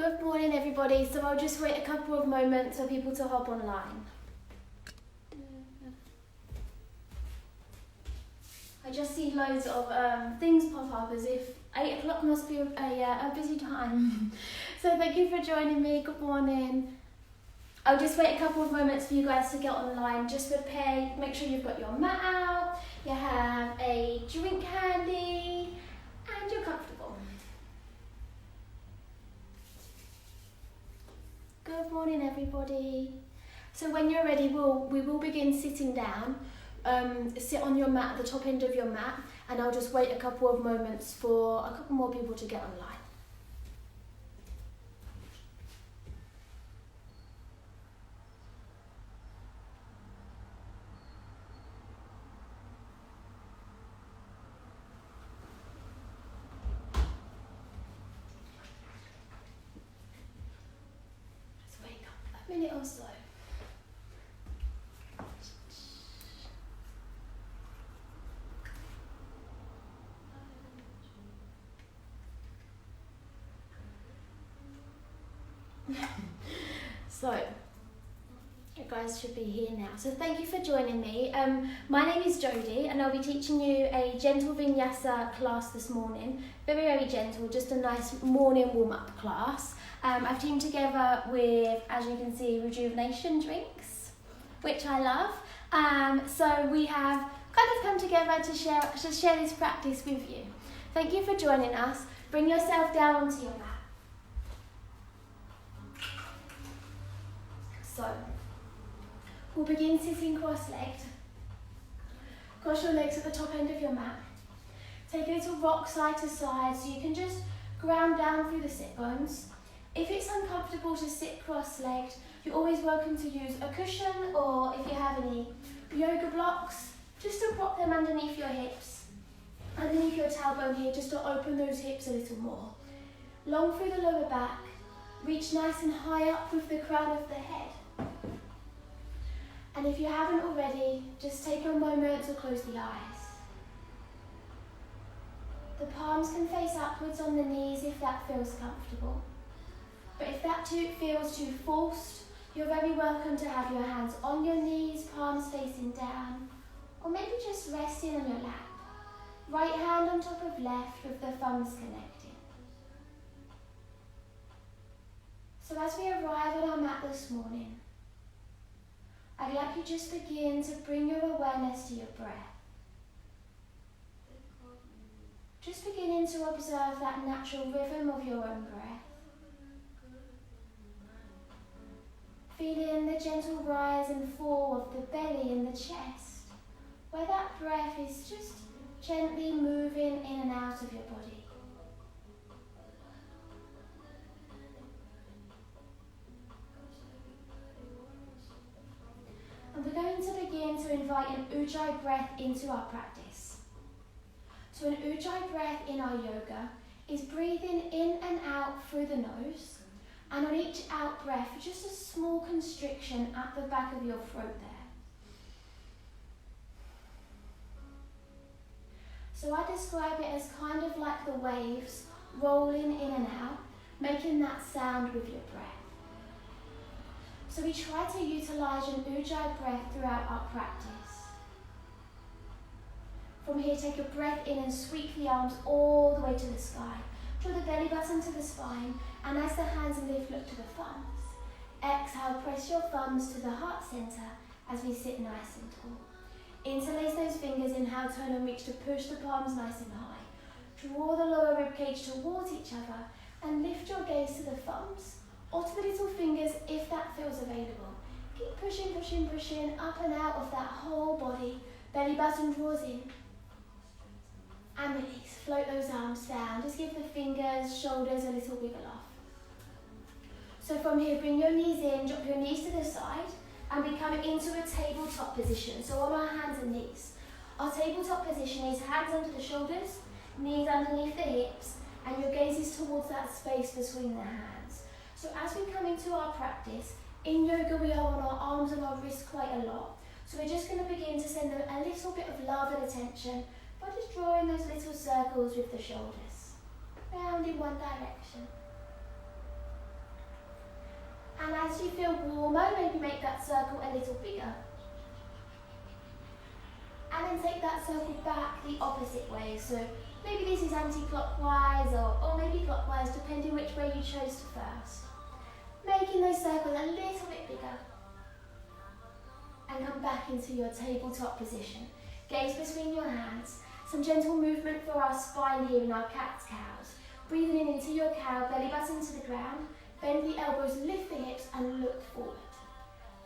Good morning everybody, so I'll just wait a couple of moments for people to hop online. I just see loads of things pop up as if 8 o'clock must be a busy time. So thank you for joining me, good morning. I'll just wait a couple of moments for you guys to get online. Just prepare, make sure you've got your mat out, you have a drink handy, and you're comfortable. Good morning everybody. So when you're ready, we will begin sitting down. Sit on your mat, at the top end of your mat, and I'll just wait a couple of moments for a couple more people to get online. Just wait a minute or so. So, you guys should be here now. So thank you for joining me. My name is Jodi and I'll be teaching you a gentle vinyasa class this morning. Very, very gentle, just a nice morning warm-up class. I've teamed together with, as you can see, Rejuvenation drinks, which I love. So we have kind of come together to share this practice with you. Thank you for joining us. Bring yourself down onto your mat. So, we'll begin sitting cross-legged. Cross your legs at the top end of your mat. Take a little rock side to side so you can just ground down through the sit bones. If it's uncomfortable to sit cross-legged, you're always welcome to use a cushion, or if you have any yoga blocks, just to prop them underneath your hips, underneath your tailbone here, just to open those hips a little more. Long through the lower back, reach nice and high up with the crown of the head. And if you haven't already, just take a moment to close the eyes. The palms can face upwards on the knees if that feels comfortable. But if that feels too forced, you're very welcome to have your hands on your knees, palms facing down, or maybe just resting on your lap. Right hand on top of left with the thumbs connecting. So as we arrive at our mat this morning, I'd like you just begin to bring your awareness to your breath. Just beginning to observe that natural rhythm of your own breath. Feeling the gentle rise and fall of the belly and the chest, where that breath is just gently moving in and out of your body. And we're going to begin to invite an Ujjayi breath into our practice. So an Ujjayi breath in our yoga is breathing in and out through the nose, and on each out breath, just a small constriction at the back of your throat there. So I describe it as kind of like the waves rolling in and out, making that sound with your breath. So we try to utilise an Ujjayi breath throughout our practice. From here, take a breath in and sweep the arms all the way to the sky. Draw the belly button to the spine, and as the hands lift, look to the thumbs. Exhale, press your thumbs to the heart centre as we sit nice and tall. Interlace those fingers, inhale, turn and reach to push the palms nice and high. Draw the lower ribcage towards each other and lift your gaze to the thumbs or to the little fingers if that feels available. Keep pushing, pushing, pushing up and out of that whole body. Belly button draws in. And release. Float those arms down. Just give the fingers, shoulders a little wiggle off. So from here, bring your knees in, drop your knees to the side, and we come into a tabletop position. So on our hands and knees. Our tabletop position is hands under the shoulders, knees underneath the hips, and your gaze is towards that space between the hands. So as we come into our practice, in yoga we are on our arms and our wrists quite a lot. So we're just going to begin to send them a little bit of love and attention by just drawing those little circles with the shoulders, round in one direction. And as you feel warmer, maybe make that circle a little bigger. And then take that circle back the opposite way. So maybe this is anti-clockwise or maybe clockwise, depending which way you chose to first. Making those circles a little bit bigger. And come back into your tabletop position. Gaze between your hands. Some gentle movement for our spine here in our cat's cows. Breathing in into your cow, belly button to the ground. Bend the elbows, lift the hips and look forward.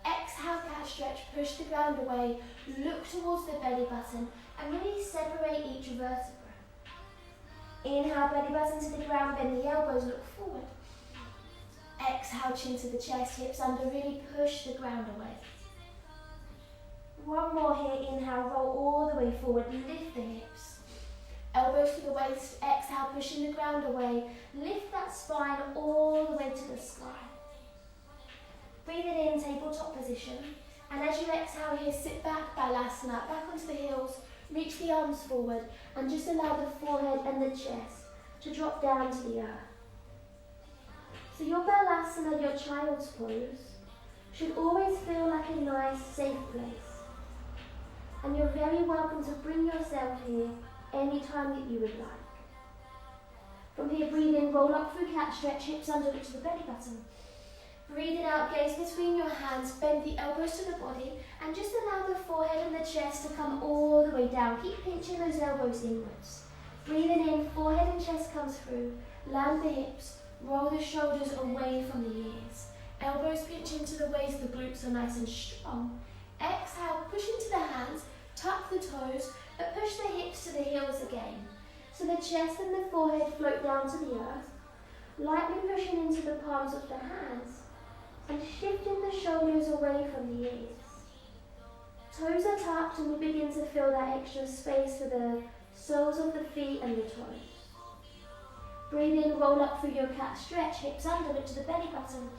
Exhale, cat stretch, push the ground away, look towards the belly button and really separate each vertebra. Inhale, belly button to the ground, bend the elbows, look forward. Exhale, chin to the chest, hips under, really push the ground away. One more here, inhale, roll all the way forward, lift the hips. Elbows to the waist, exhale, pushing the ground away, lift that spine all the way to the sky. Breathing in, tabletop position, and as you exhale here, sit back, balasana, back onto the heels, reach the arms forward, and just allow the forehead and the chest to drop down to the earth. So your balasana, your child's pose, should always feel like a nice, safe place. And you're very welcome to bring yourself here anytime that you would like. From here, breathe in, roll up through cat stretch, hips under, look to the belly button. Breathing out, gaze between your hands, bend the elbows to the body, and just allow the forehead and the chest to come all the way down. Keep pinching those elbows inwards. Breathing in, forehead and chest comes through, land the hips, roll the shoulders away from the ears. Elbows pinch into the waist, the glutes are nice and strong. Exhale, push into the hands, tuck the toes, but push the hips to the heels again. So the chest and the forehead float down to the earth, lightly pushing into the palms of the hands, and shifting the shoulders away from the ears. Toes are tucked and we begin to feel that extra space for the soles of the feet and the toes. Breathe in, roll up through your cat stretch, hips under, look to the belly button.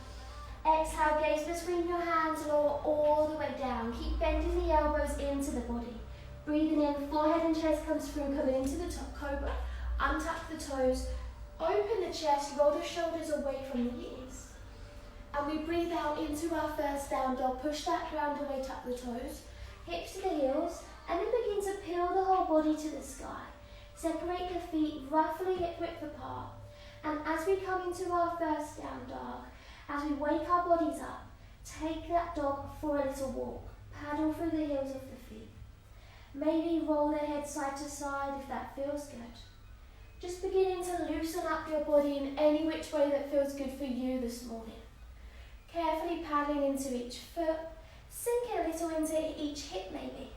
Exhale, gaze between your hands, lower all the way down. Keep bending the elbows into the body. Breathing in, forehead and chest comes through, coming into the top cobra. Untuck the toes, open the chest, roll the shoulders away from the ears. And we breathe out into our first down dog. Push that ground away, tuck the toes, hips to the heels, and then begin to peel the whole body to the sky. Separate the feet roughly hip width apart. And as we come into our first down dog, as we wake our bodies up, take that dog for a little walk. Paddle through the heels of the feet. Maybe roll the head side to side if that feels good. Just beginning to loosen up your body in any which way that feels good for you this morning. Carefully paddling into each foot, sinking a little into each hip maybe.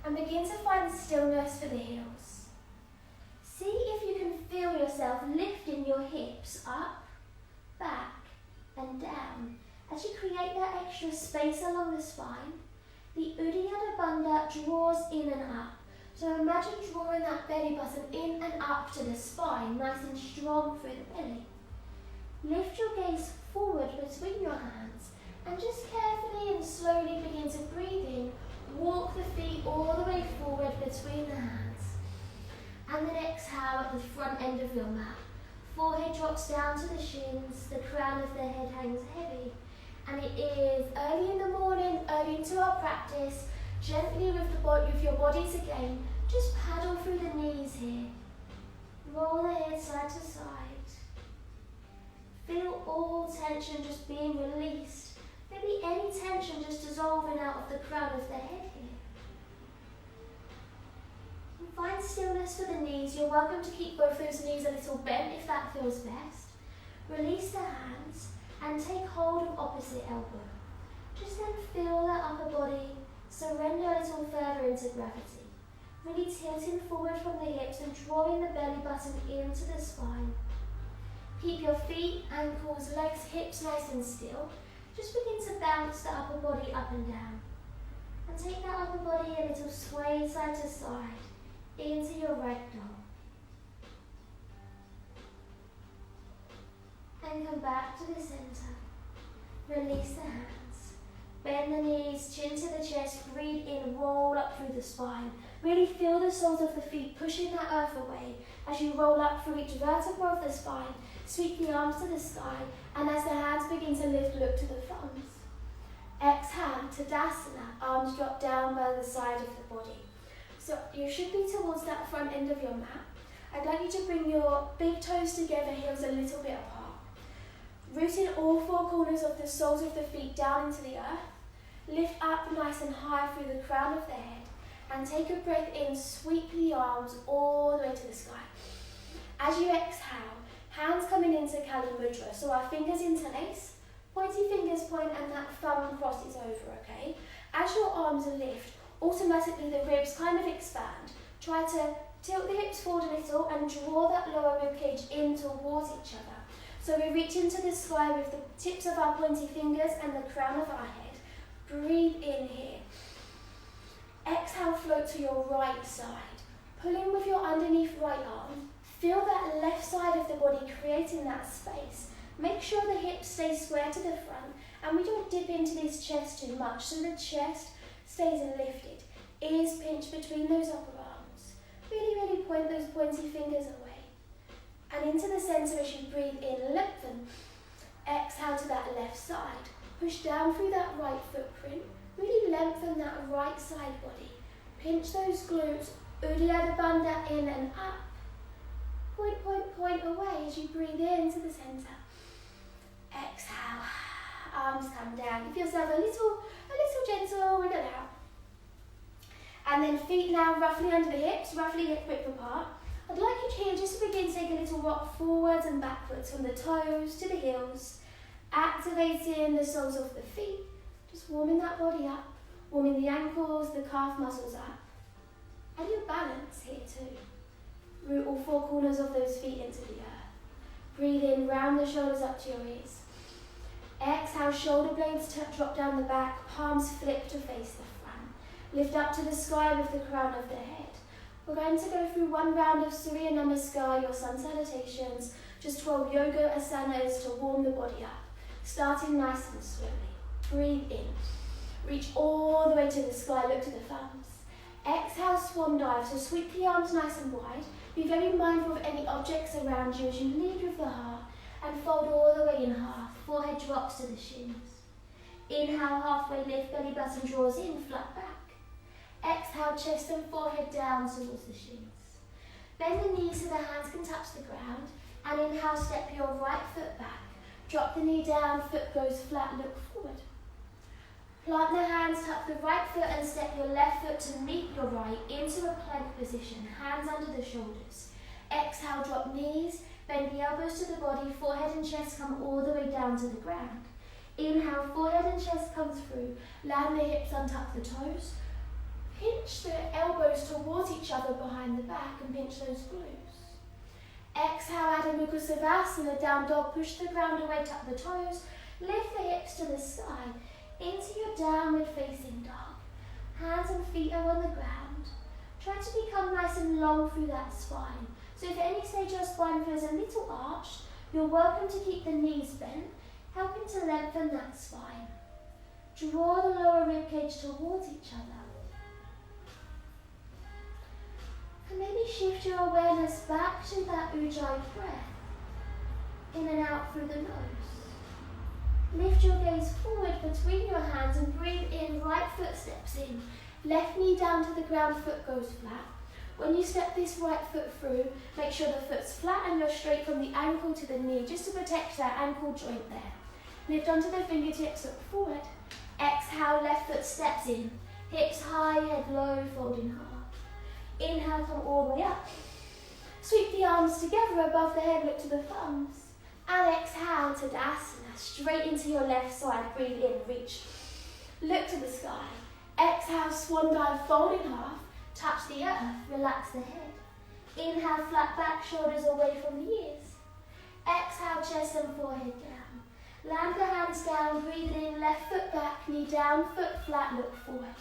And begin to find stillness for the heels. See if you can feel yourself lifting your hips up, back and down. As you create that extra space along the spine, the Uddiyana Bandha draws in and up. So imagine drawing that belly button in and up to the spine, nice and strong through the belly. Lift your gaze forward between your hands and just carefully and slowly begin to breathe in. Walk the feet all the way forward between the hands. And then exhale at the front end of your mat. Forehead drops down to the shins, the crown of the head hangs heavy. And it is early in the morning, early into our practice, gently with your bodies again, just paddle through the knees here. Roll the head side to side. Feel all tension just being released. Maybe any tension just dissolving out of the crown of the head here. And find stillness for the knees. You're welcome to keep both those knees a little bent if that feels best. Release the hands and take hold of opposite elbow. Just then feel that upper body surrender a little further into gravity. Really tilting forward from the hips and drawing the belly button into the spine. Keep your feet, ankles, legs, hips nice and still. Just begin to bounce the upper body up and down. And take that upper body a little sway side to side into your ragdoll. And come back to the center. Release the hands. Bend the knees, chin to the chest, breathe in, roll up through the spine. Really feel the soles of the feet pushing that earth away as you roll up through each vertebra of the spine. Sweep the arms to the sky, and as the hands begin to lift, look to the thumbs. Exhale, Tadasana, arms drop down by the side of the body. So you should be towards that front end of your mat. I'd like you to bring your big toes together, heels a little bit apart. Rooting all four corners of the soles of the feet down into the earth. Lift up nice and high through the crown of the head. And take a breath in, sweep the arms all the way to the sky. As you exhale, hands coming into Kali Mudra. So our fingers interlace, pointy fingers point and that thumb crosses over, okay? As your arms lift, automatically the ribs kind of expand. Try to tilt the hips forward a little and draw that lower rib cage in towards each other. So we reach into the sky with the tips of our pointy fingers and the crown of our head. Breathe in here. Exhale, float to your right side. Pull in with your underneath right arm. Feel that left side of the body creating that space. Make sure the hips stay square to the front and we don't dip into this chest too much so the chest stays lifted. Ears pinch between those upper arms. Really point those pointy fingers away. And into the centre as you breathe in, lengthen. Exhale to that left side. Push down through that right footprint. Really lengthen that right side body. Pinch those glutes. Uddiyana Bandha in and up. Point away as you breathe into the centre. Exhale. Arms come down. Give yourself a little gentle wiggle out. And then feet now roughly under the hips, roughly hip width apart. I'd like you here just to begin to take a little rock forwards and backwards from the toes to the heels. Activating the soles of the feet. Just warming that body up. Warming the ankles, the calf muscles up. And your balance here too. Root all four corners of those feet into the earth. Breathe in, round the shoulders up to your ears. Exhale, shoulder blades drop down the back, palms flip to face the front. Lift up to the sky with the crown of the head. We're going to go through one round of Surya Namaskar, your sun salutations, just 12 yoga asanas to warm the body up. Starting nice and slowly. Breathe in. Reach all the way to the sky, look to the thumbs. Exhale, swan dive, so sweep the arms nice and wide. Be very mindful of any objects around you as you lead with the heart and fold all the way in half. Forehead drops to the shins. Inhale, halfway lift, belly button draws in, flat back. Exhale, chest and forehead down towards the shins. Bend the knees so the hands can touch the ground. And inhale, step your right foot back. Drop the knee down, foot goes flat, look forward. Plant the hands, tuck the right foot and step your left foot to meet your right into a plank position, hands under the shoulders. Exhale, drop knees, bend the elbows to the body, forehead and chest come all the way down to the ground. Inhale, forehead and chest come through, land the hips, untuck the toes. Pinch the elbows towards each other behind the back and pinch those glutes. Exhale, Adho Mukha Savasana, down dog, push the ground away, tuck the toes, lift the hips to the sky, into your downward facing dog. Hands and feet are on the ground. Try to become nice and long through that spine. So if at any stage your spine feels a little arched, you're welcome to keep the knees bent, helping to lengthen that spine. Draw the lower ribcage towards each other. And maybe shift your awareness back to that Ujjayi breath. In and out through the nose. Lift your gaze forward between your hands and breathe in, right foot steps in. Left knee down to the ground, foot goes flat. When you step this right foot through, make sure the foot's flat and you're straight from the ankle to the knee, just to protect that ankle joint there. Lift onto the fingertips, look forward. Exhale, left foot steps in. Hips high, head low, folding half. Inhale, come all the way up. Sweep the arms together above the head, look to the thumbs. And exhale, Tadasana, straight into your left side. Breathe in, reach. Look to the sky. Exhale, swan dive, fold in half. Touch the earth, relax the head. Inhale, flat back, shoulders away from the ears. Exhale, chest and forehead down. Land the hands down, breathe in, left foot back, knee down, foot flat, look forward.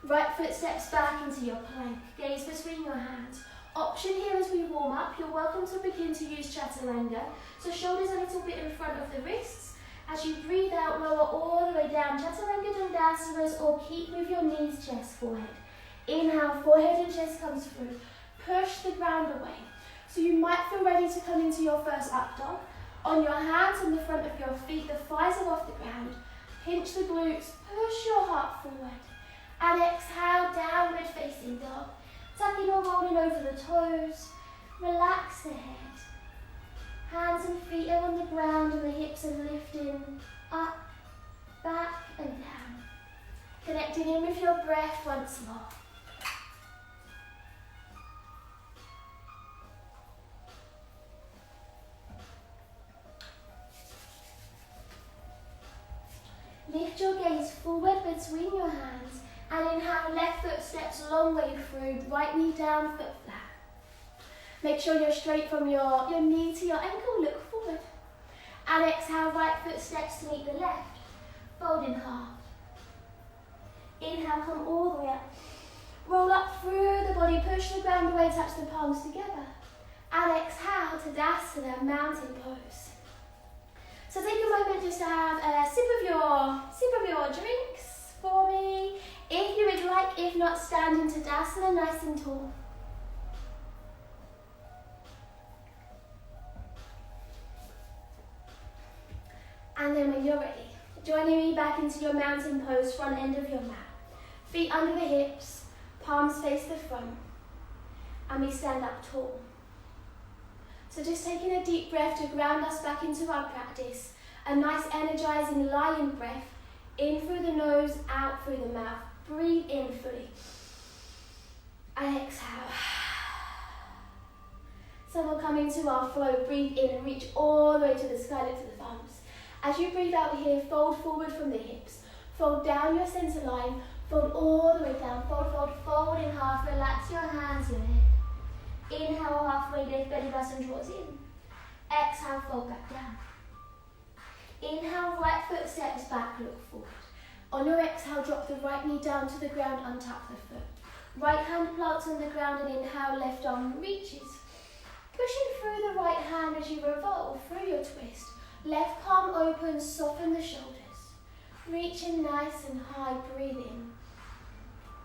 Right foot steps back into your plank, gaze between your hands. Option here as we warm up, you're welcome to begin to use Chaturanga. So shoulders a little bit in front of the wrists As you breathe out, lower all the way down, Chaturanga Dandasana, or keep with your knees, chest, forehead. Inhale, forehead and chest comes through. Push the ground away. So you might feel ready to come into your first up dog. On your hands on the front of your feet, the thighs are off the ground. Pinch the glutes, push your heart forward. And exhale, downward facing dog. Tucking or rolling over the toes. Relax the head. Hands and feet are on the ground and the hips are lifting up, back and down. Connecting in with your breath once more. Lift your gaze forward between your hands and inhale, left foot steps long way through, right knee down, foot flat. Make sure you're straight from your knee to your ankle, look forward. And exhale, right foot steps to meet the left, fold in half. Inhale, come all the way up. Roll up through the body, push the ground away, touch the palms together. And exhale, Tadasana, mountain pose. So take a moment just to have a sip of your drinks for me. If you would like, if not, stand in Tadasana, nice and tall. And then when you're ready, joining me back into your mountain pose, front end of your mat. Feet under the hips, palms face the front, and we stand up tall. So just taking a deep breath to ground us back into our practice. A nice energizing lion breath, in through the nose, out through the mouth. Breathe in fully, and exhale. So we'll come into our flow, breathe in and reach all the way to the sky, lift to the thumbs. As you breathe out here, fold forward from the hips. Fold down your center line, fold all the way down. Fold, fold, fold in half. Relax your hands, your head. Inhale, halfway lift, belly button draws in. Exhale, fold back down. Inhale, right foot steps back, look forward. On your exhale, drop the right knee down to the ground, untuck the foot. Right hand plants on the ground and inhale, left arm reaches. Pushing through the right hand as you revolve through your twist. Left palm open, soften the shoulders. Reaching nice and high, breathe in.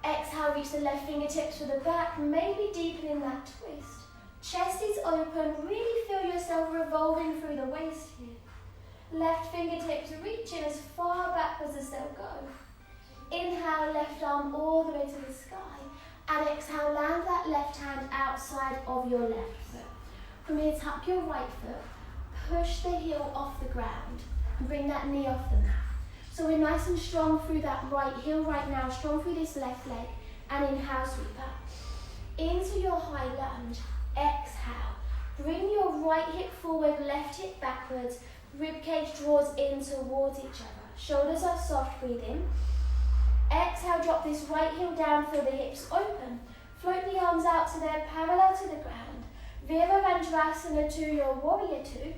Exhale, reach the left fingertips for the back, maybe deepening that twist. Chest is open, really feel yourself revolving through the waist here. Left fingertips reaching as far backwards as they'll go. Inhale, left arm all the way to the sky. And exhale, land that left hand outside of your left foot. From here, tuck your right foot. Push the heel off the ground and bring that knee off the mat. So we're nice and strong through that right heel right now, strong through this left leg, and inhale, sweep up. Into your high lunge, exhale. Bring your right hip forward, left hip backwards, rib cage draws in towards each other. Shoulders are soft, breathe in. Exhale, drop this right heel down, feel the hips open. Float the arms out so they're parallel to the ground. Virabhadrasana to your warrior two.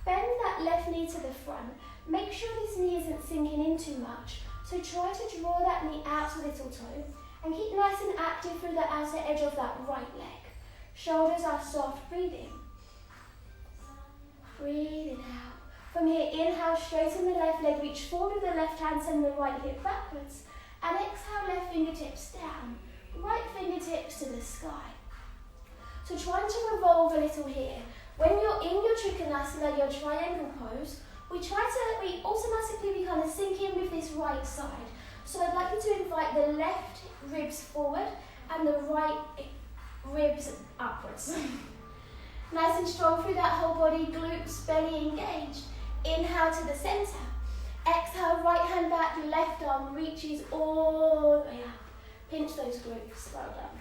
Bend that left knee to the front. Make sure this knee isn't sinking in too much. So try to draw that knee out to little toe and keep nice and active through the outer edge of that right leg. Shoulders are soft, breathe in. Breathing out. From here, inhale, straighten the left leg, reach forward with the left hand, send the right hip backwards. And exhale, left fingertips down, right fingertips to the sky. So trying to revolve a little here. When you're in your Trikonasana, your triangle pose, we automatically kind of sink in with this right side. So I'd like you to invite the left ribs forward and the right ribs upwards. Nice and strong through that whole body, glutes, belly engaged. Inhale to the center. Exhale, right hand back, left arm reaches all the way up. Pinch those glutes, well done.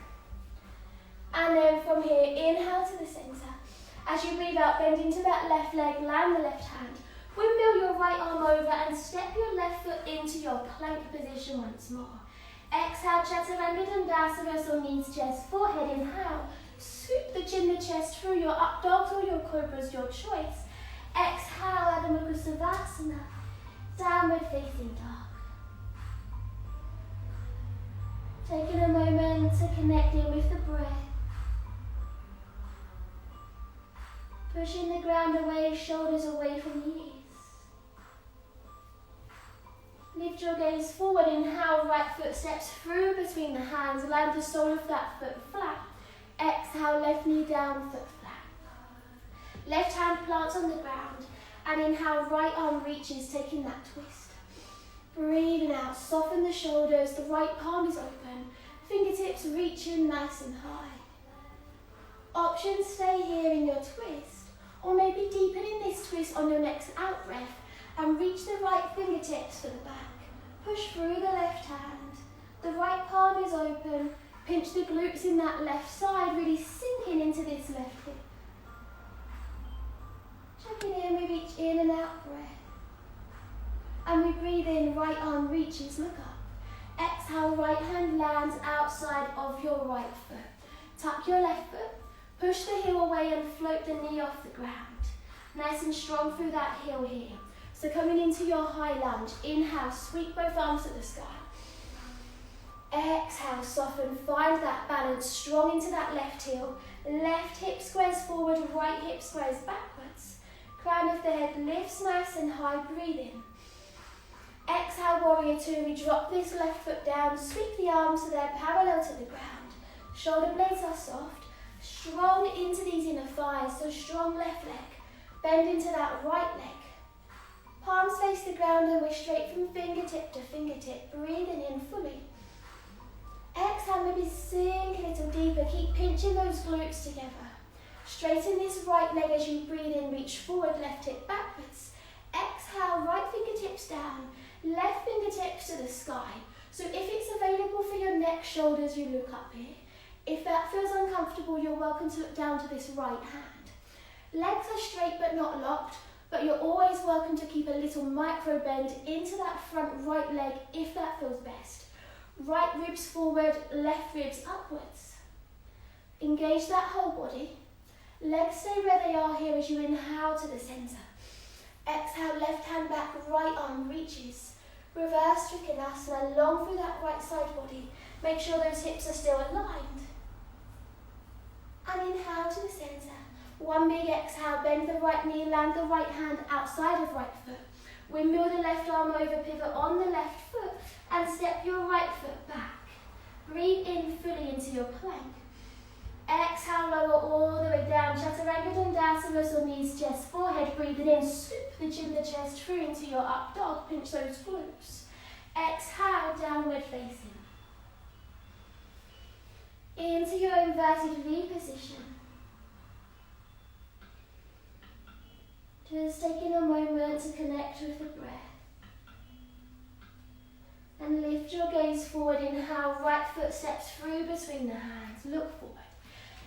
And then from here, inhale to the center. As you breathe out, bend into that left leg, land the left hand. Windmill your right arm over and step your left foot into your plank position once more. Exhale, Chaturanga Dandasana, so knees, chest, forehead, inhale. Scoop the chin, the chest through your up dogs or your cobras, your choice. Exhale, Adho Mukha Savasana, downward facing dog. Taking a moment to connect in with the breath. Pushing the ground away, shoulders away from the ears. Lift your gaze forward. Inhale, right foot steps through between the hands. Land the sole of that foot flat. Exhale, left knee down, foot flat. Left hand plants on the ground. And inhale, right arm reaches, taking that twist. Breathing out, soften the shoulders. The right palm is open. Fingertips reaching nice and high. Options, stay here in your twist. Or maybe deepen in this twist on your next out breath. And reach the right fingertips for the back. Push through the left hand. The right palm is open. Pinch the glutes in that left side, really sinking into this left hip. Checking in, we reach in and out breath. And we breathe in, right arm reaches, look up. Exhale, right hand lands outside of your right foot. Tuck your left foot. Push the heel away and float the knee off the ground. Nice and strong through that heel here. So coming into your high lunge, inhale, sweep both arms to the sky. Exhale, soften, find that balance, strong into that left heel. Left hip squares forward, right hip squares backwards. Crown of the head lifts nice and high, breathe in. Exhale, warrior two, we drop this left foot down, sweep the arms so they're parallel to the ground. Shoulder blades are soft, strong into these inner thighs, so strong left leg. Bend into that right leg. Palms face the ground and we're straight from fingertip to fingertip, breathing in fully. Exhale, maybe sink a little deeper, keep pinching those glutes together. Straighten this right leg as you breathe in, reach forward, left hip backwards. Exhale, right fingertips down, left fingertips to the sky. So if it's available for your neck, shoulders, you look up here. If that feels uncomfortable, you're welcome to look down to this right hand. Legs are straight but not locked. But you're always welcome to keep a little micro bend into that front right leg if that feels best. Right ribs forward, left ribs upwards. Engage that whole body. Legs stay where they are here as you inhale to the center. Exhale, left hand back, right arm reaches. Reverse Trikonasana, long through that right side body. Make sure those hips are still aligned. And inhale to the center. One big exhale, bend the right knee, land the right hand outside of right foot. Windmill the left arm over, pivot on the left foot, and step your right foot back. Breathe in fully into your plank. Exhale, lower all the way down. Chaturanga Dandasana, so knees, chest, forehead. Breathing in, scoop the chin, the chest through into your up dog. Pinch those glutes. Exhale, downward facing. Into your inverted V position. Just taking a moment to connect with the breath. And lift your gaze forward. Inhale, right foot steps through between the hands. Look forward.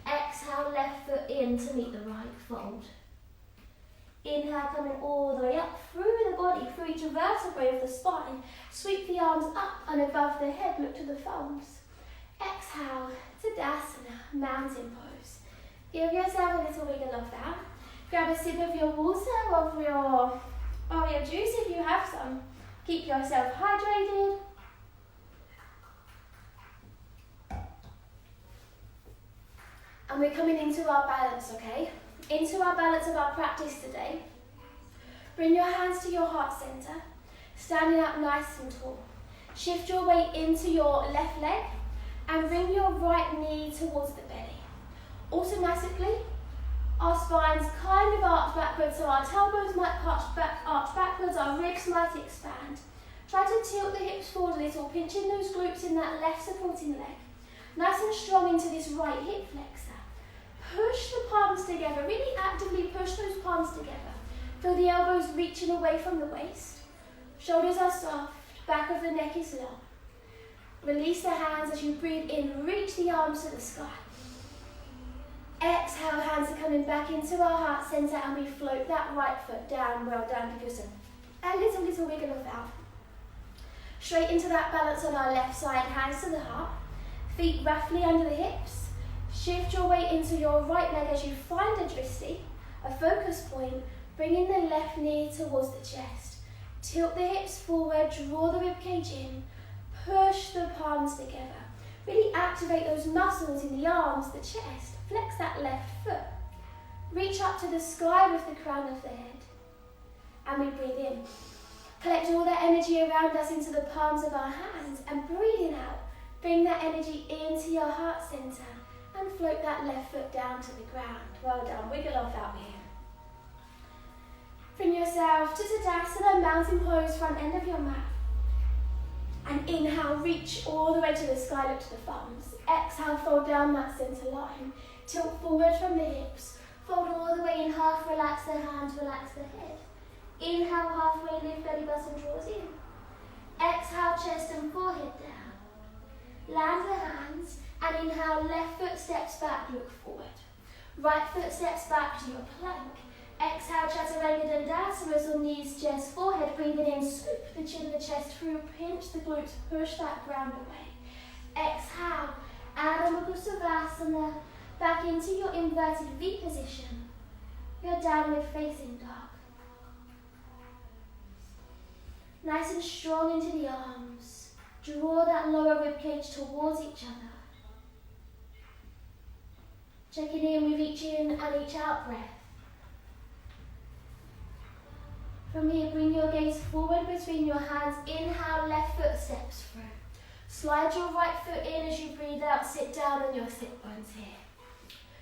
Exhale, left foot in to meet the right fold. Inhale, coming all the way up through the body, through each vertebrae of the spine. Sweep the arms up and above the head, look to the thumbs. Exhale, Tadasana, mountain pose. Give yourself a little wiggle of that. Grab a sip of your water or your juice if you have some. Keep yourself hydrated. And we're coming into our balance, okay? Into our balance of our practice today. Bring your hands to your heart center, standing up nice and tall. Shift your weight into your left leg and bring your right knee towards the belly. Automatically, our spines kind of arch backwards, so our tailbones might arch backwards, our ribs might expand. Try to tilt the hips forward a little, pinching those glutes in that left supporting leg. Nice and strong into this right hip flexor. Push the palms together, really actively push those palms together. Feel the elbows reaching away from the waist. Shoulders are soft, back of the neck is long. Release the hands as you breathe in, reach the arms to the sky. Exhale, hands are coming back into our heart center and we float that right foot down. Well done, give yourself a little wiggle of that. Straight into that balance on our left side, hands to the heart. Feet roughly under the hips. Shift your weight into your right leg as you find a dristy, a focus point, bringing the left knee towards the chest. Tilt the hips forward, draw the ribcage in, push the palms together. Really activate those muscles in the arms, the chest. Flex that left foot. Reach up to the sky with the crown of the head. And we breathe in. Collect all that energy around us into the palms of our hands and breathing out, bring that energy into your heart center and float that left foot down to the ground. Well done, wiggle off out here. Bring yourself to Tadasana, mountain pose, front end of your mat. And inhale, reach all the way to the sky, look to the thumbs. Exhale, fold down that center line. Tilt forward from the hips. Fold all the way in half, relax the hands, relax the head. Inhale, halfway lift, belly button draws in. Exhale, chest and forehead down. Land the hands, and inhale, left foot steps back, look forward. Right foot steps back to your plank. Exhale, Chaturanga Dandasana, or knees, chest, forehead, breathing in, scoop the chin, the chest through, pinch the glutes, push that ground away. Exhale, Adho Mukha Savasana, back into your inverted V position. Your downward facing dog. Nice and strong into the arms. Draw that lower ribcage towards each other. Checking in with each in and each out breath. From here, bring your gaze forward between your hands. Inhale, left foot steps through. Slide your right foot in as you breathe out. Sit down on your sit bones here.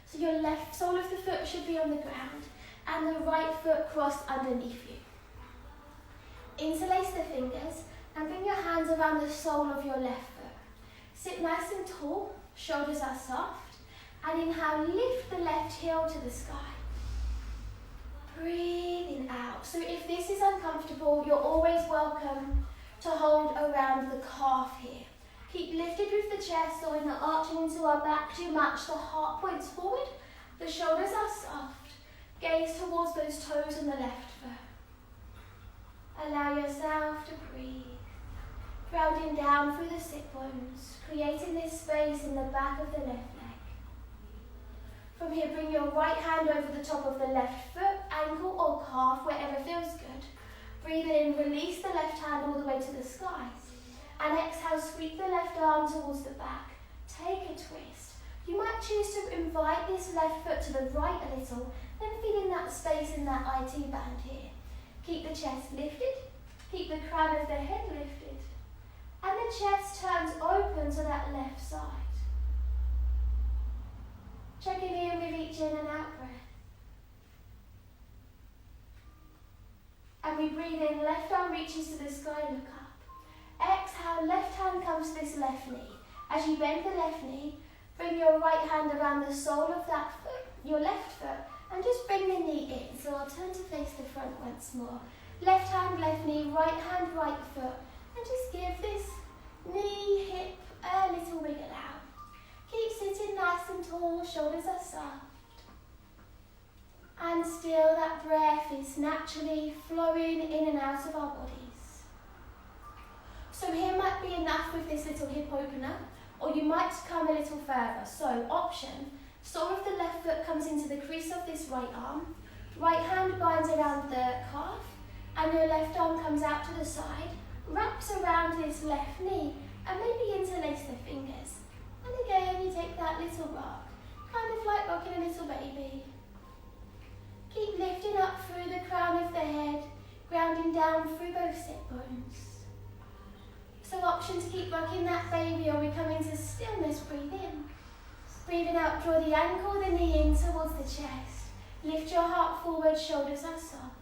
So your left sole of the foot should be on the ground and the right foot crossed underneath you. Interlace the fingers and bring your hands around the sole of your left foot. Sit nice and tall, shoulders are soft, and inhale, lift the left heel to the sky. Breathing out. So if this is uncomfortable, you're always welcome to hold around the calf here. Keep lifted with the chest, so we're not arching into our back to match the heart points forward. The shoulders are soft. Gaze towards those toes on the left foot. Allow yourself to breathe. Grounding down through the sit bones, creating this space in the back of the left leg. From here, bring your right hand over the top of the left foot, ankle or calf, wherever feels good. Breathe in, release the left hand all the way to the sky. And exhale, sweep the left arm towards the back. Take a twist. You might choose to invite this left foot to the right a little, then feeling that space in that IT band here. Keep the chest lifted, keep the crown of the head lifted, and the chest turns open to that left side. Checking in with each in and out breath. And we breathe in, left arm reaches to the sky, look up. Exhale, left hand comes to this left knee. As you bend the left knee, bring your right hand around the sole of that foot, your left foot, and just bring the knee in. So I'll turn to face the front once more. Left hand, left knee, right hand, right foot. And just give this knee, hip a little wiggle out. Keep sitting nice and tall, shoulders are soft. And still that breath is naturally flowing in and out of our bodies. So here might be enough with this little hip opener, or you might come a little further. So option, sole of the left foot comes into the crease of this right arm, right hand binds around the calf, and your left arm comes out to the side, wraps around this left knee, and maybe interlace the fingers. And again, you take that little rock, kind of like rocking a little baby. Keep lifting up through the crown of the head, grounding down through both sit bones. So option to keep rocking that baby, or we come into stillness, breathe in. Breathing out, draw the ankle, the knee in towards the chest. Lift your heart forward, shoulders are soft.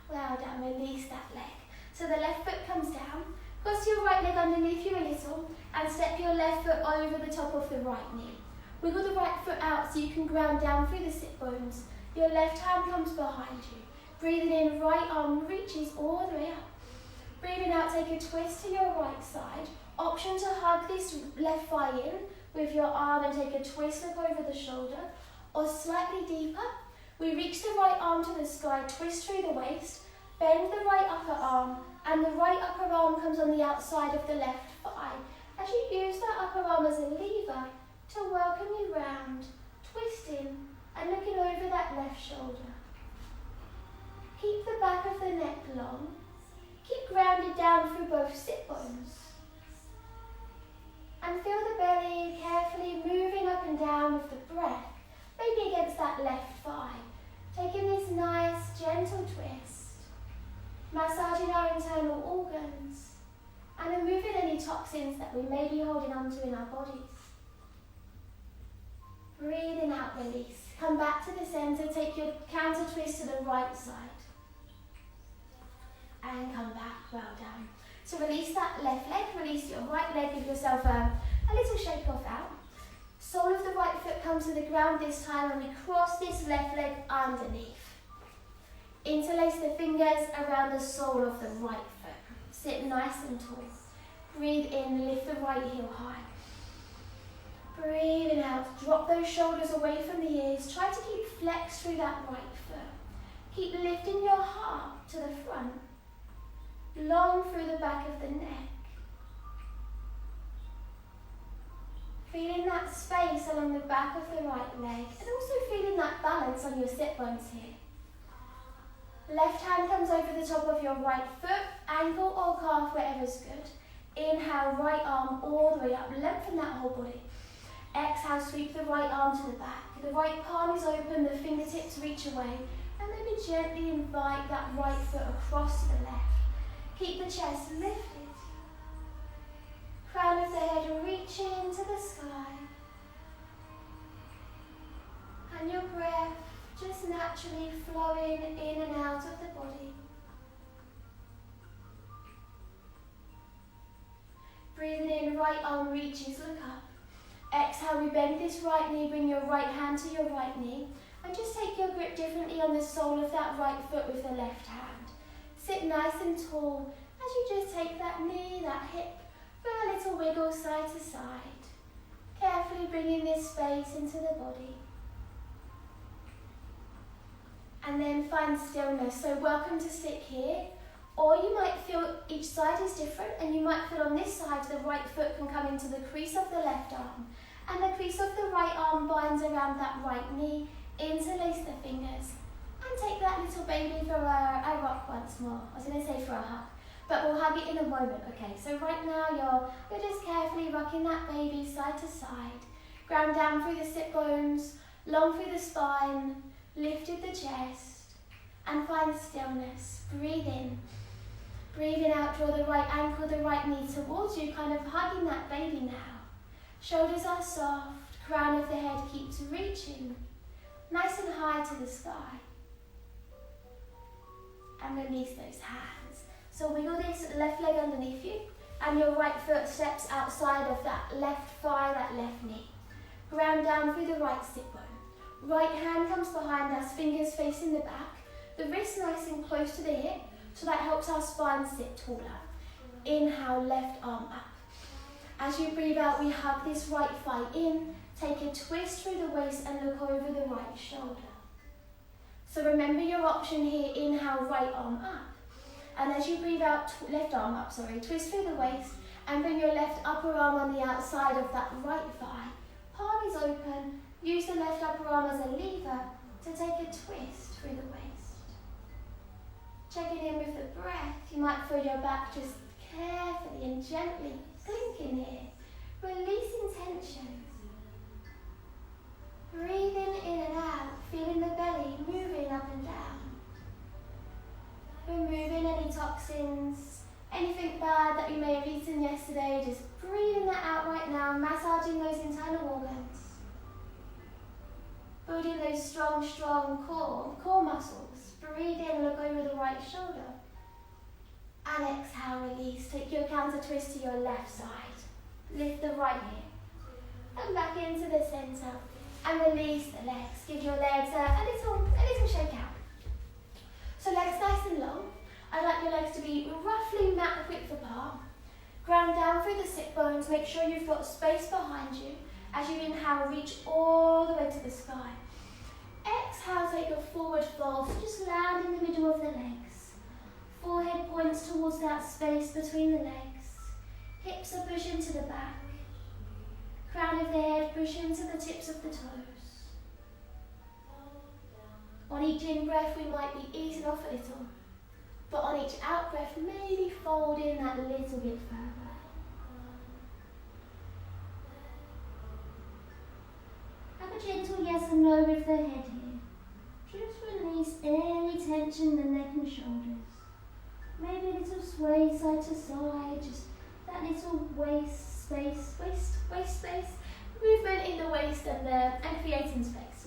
Well done, release that leg. So the left foot comes down, cross your right leg underneath you a little, and step your left foot over the top of the right knee. Wiggle the right foot out so you can ground down through the sit bones. Your left hand comes behind you. Breathing in, right arm reaches all the way up. Breathing out, take a twist to your right side. Option to hug this left thigh in with your arm and take a twist, look over the shoulder. Or slightly deeper, we reach the right arm to the sky, twist through the waist, bend the right upper arm, and the right upper arm comes on the outside of the left thigh. As you use that upper arm as a lever to welcome you round, twisting and looking over that left shoulder. Keep the back of the neck long. Keep grounded down through both sit bones. And feel the belly carefully moving up and down with the breath, maybe against that left thigh. Taking this nice our internal organs and removing any toxins that we may be holding onto in our bodies. Breathing out, release. Come back to the centre, take your counter twist to the right side. And come back, well done. So release that left leg, release your right leg, give yourself a little shake off out. Sole of the right foot comes to the ground this time and we cross this left leg underneath. Interlace the fingers around the sole of the right foot. Sit nice and tall. Breathe in, lift the right heel high. Breathing out, drop those shoulders away from the ears. Try to keep flex through that right foot. Keep lifting your heart to the front. Long through the back of the neck. Feeling that space along the back of the right leg and also feeling that balance on your sit bones here. Left hand comes over the top of your right foot, ankle or calf, whatever's good. Inhale, right arm all the way up, lengthen that whole body. Exhale, sweep the right arm to the back. The right palm is open, the fingertips reach away, and maybe gently invite that right foot across to the left. Keep the chest lifted. Crown of the head reaching to the sky. And your breath just naturally flowing in and out of the body. Breathing in, right arm reaches, look up. Exhale, we bend this right knee, bring your right hand to your right knee, and just take your grip differently on the sole of that right foot with the left hand. Sit nice and tall as you just take that knee, that hip, for a little wiggle side to side. Carefully bringing this space into the body. And then find stillness. So welcome to sit here. Or you might feel each side is different and you might feel on this side the right foot can come into the crease of the left arm. And the crease of the right arm binds around that right knee. Interlace the fingers. And take that little baby for a rock once more. I was going to say for a hug. But we'll hug it in a moment. Okay, so right now you're just carefully rocking that baby side to side. Ground down through the sit bones, long through the spine, lifted the chest, and find stillness. Breathe in. Breathing out, draw the right ankle, the right knee towards you, kind of hugging that baby now. Shoulders are soft, crown of the head keeps reaching, nice and high to the sky. And release those hands. So wiggle this left leg underneath you, and your right foot steps outside of that left thigh, that left knee. Ground down through the right sit bone. Right hand comes behind us, fingers facing the back. The wrist nice and close to the hip, so that helps our spine sit taller. Inhale, left arm up. As you breathe out, we hug this right thigh in, take a twist through the waist and look over the right shoulder. So remember your option here, inhale, right arm up. And as you breathe out, left arm up, twist through the waist and bring your left upper arm on the outside of that right thigh. Palm is open, use the left upper arm as a lever to take a twist through the waist. Checking in with the breath, you might feel your back just carefully and gently clinking here, releasing tension. Breathing in and out, feeling the belly moving up and down. Removing any toxins, anything bad that you may have eaten yesterday, just breathing that out right now, massaging those internal organs. Building those strong core muscles. Breathe in, look over the right shoulder. And exhale, release. Take your counter twist to your left side. Lift the right hip. And back into the center. And release the legs. Give your legs a little shake out. So legs nice and long. I'd like your legs to be roughly mat width apart. Ground down through the sit bones. Make sure you've got space behind you. As you inhale, reach all the way to the sky. Exhale, take a forward fold. So just land in the middle of the legs. Forehead points towards that space between the legs. Hips are pushing to the back. Crown of the head pushing to the tips of the toes. On each in-breath, we might be easing off a little. But on each out-breath, maybe fold in that little bit further. Have a gentle yes and no with the head here. Just release any tension in the neck and shoulders. Maybe a little sway side to side, just that little waist space movement in the waist and creating space.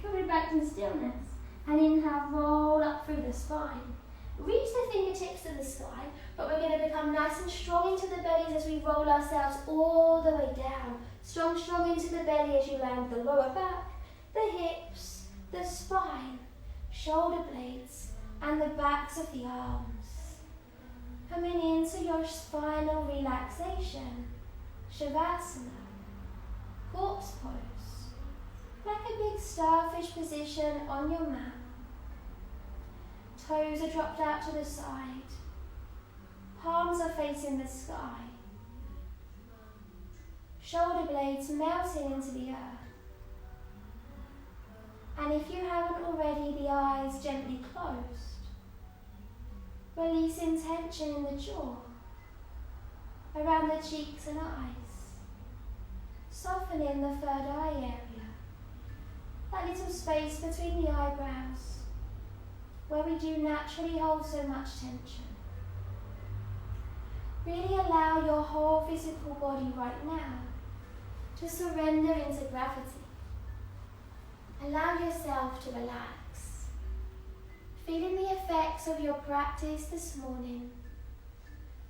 Coming back to stillness. And inhale, roll up through the spine. Reach the fingertips to the sky, but we're going to become nice and strong into the bellies as we roll ourselves all the way down. Strong into the belly as you land the lower back, the hips, the spine, shoulder blades, and the backs of the arms. Coming into your spinal relaxation, Shavasana, corpse pose, like a big starfish position on your mat. Toes are dropped out to the side, palms are facing the sky, shoulder blades melting into the earth. And if you haven't already, the eyes gently closed. Releasing tension in the jaw, around the cheeks and eyes. Softening the third eye area, that little space between the eyebrows, where we do naturally hold so much tension. Really allow your whole physical body right now to surrender into gravity. Allow yourself to relax, feeling the effects of your practice this morning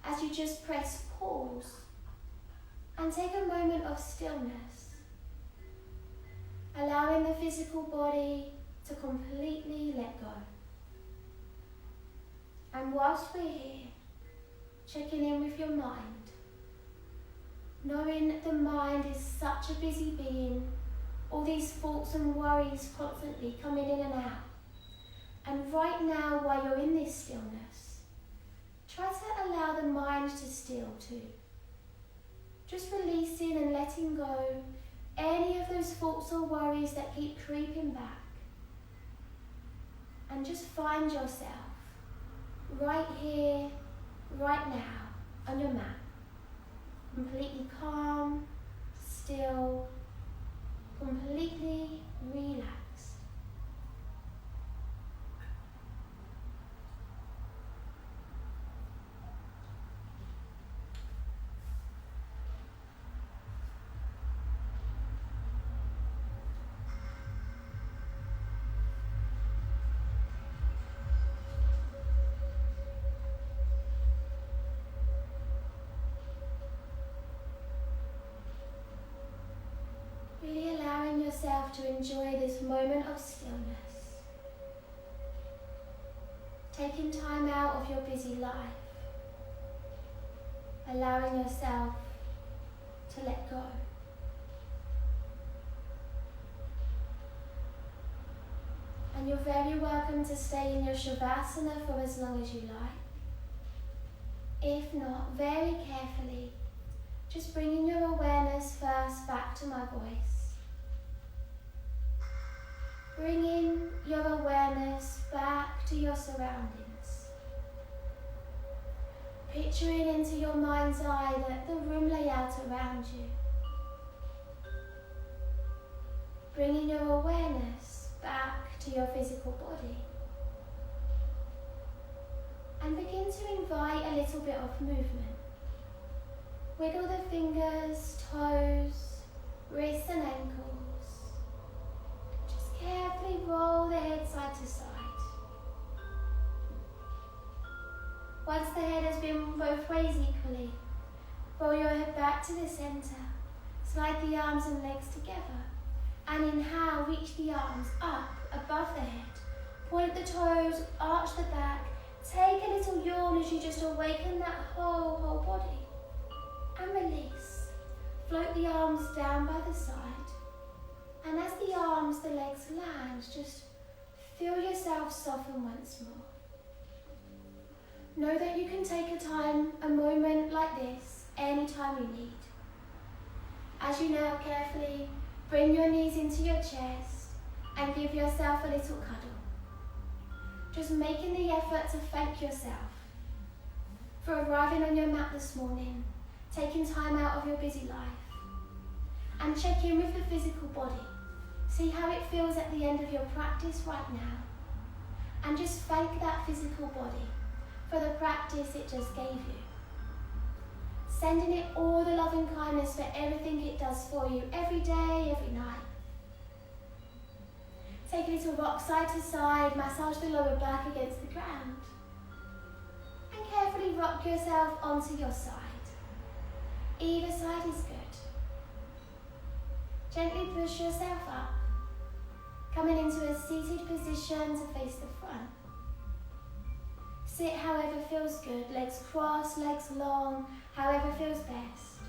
as you just press pause and take a moment of stillness, allowing the physical body to completely let go. And whilst we're here, checking in with your mind, knowing that the mind is such a busy being, all these thoughts and worries constantly coming in and out. And right now, while you're in this stillness, try to allow the mind to still too. Just releasing and letting go any of those thoughts or worries that keep creeping back. And just find yourself right here, right now, on your mat. Completely calm, still, completely relaxed. Really allowing yourself to enjoy this moment of stillness. Taking time out of your busy life. Allowing yourself to let go. And you're very welcome to stay in your Shavasana for as long as you like. If not, very carefully, just bringing your awareness first back to my voice. Bringing your awareness back to your surroundings. Picturing into your mind's eye the room layout around you. Bringing your awareness back to your physical body. And begin to invite a little bit of movement. Wiggle the fingers, toes, wrists and ankles. Just carefully roll the head side to side. Once the head has been both ways equally, roll your head back to the center. Slide the arms and legs together. And inhale, reach the arms up above the head. Point the toes, arch the back. Take a little yawn as you just awaken that whole body. And release. Float the arms down by the side. And as the arms, the legs land, just feel yourself soften once more. Know that you can take a moment like this anytime you need. As you now carefully bring your knees into your chest and give yourself a little cuddle. Just making the effort to thank yourself for arriving on your mat this morning, taking time out of your busy life, and check in with the physical body. See how it feels at the end of your practice right now, and just thank that physical body for the practice it just gave you. Sending it all the love and kindness for everything it does for you every day, every night. Take a little rock side to side, massage the lower back against the ground. And carefully rock yourself onto your side. Either side is good. Gently push yourself up, coming into a seated position to face the front. Sit however feels good, legs crossed, legs long, however feels best.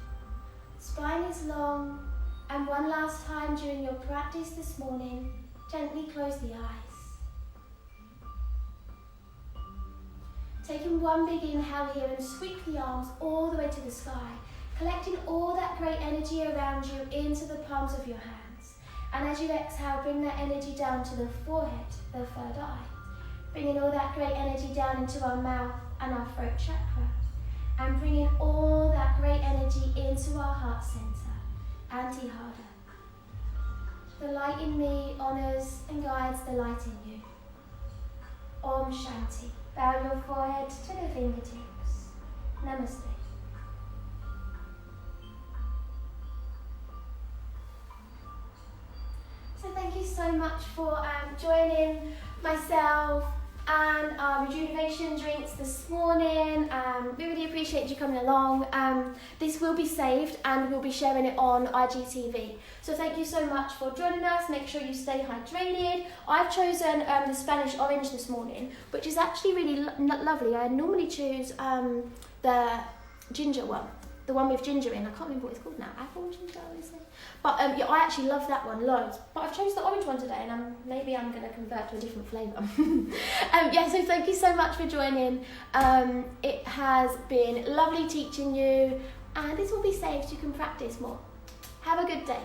Spine is long, and one last time during your practice this morning, gently close the eyes. Taking one big inhale here and sweep the arms all the way to the sky, collecting all that great energy around you into the palms of your hands. And as you exhale, bring that energy down to the forehead, the third eye. Bringing all that great energy down into our mouth and our throat chakra. And bringing all that great energy into our heart center, Antihada. The light in me honors and guides the light in you. Om Shanti. Bow your forehead to the fingertips. Namaste. So thank you so much for joining myself and our rejuvenation drinks this morning. We really appreciate you coming along. This will be saved and we'll be sharing it on IGTV. So thank you so much for joining us. Make sure you stay hydrated. I've chosen the Spanish orange this morning, which is actually really lovely. I normally choose the ginger one. The one with ginger in. I can't remember what it's called now. Apple ginger, is it? But yeah, I actually love that one loads. But I've chosen the orange one today, and maybe I'm going to convert to a different flavour. Yeah, so thank you so much for joining. It has been lovely teaching you, and this will be saved. You can practice more. Have a good day.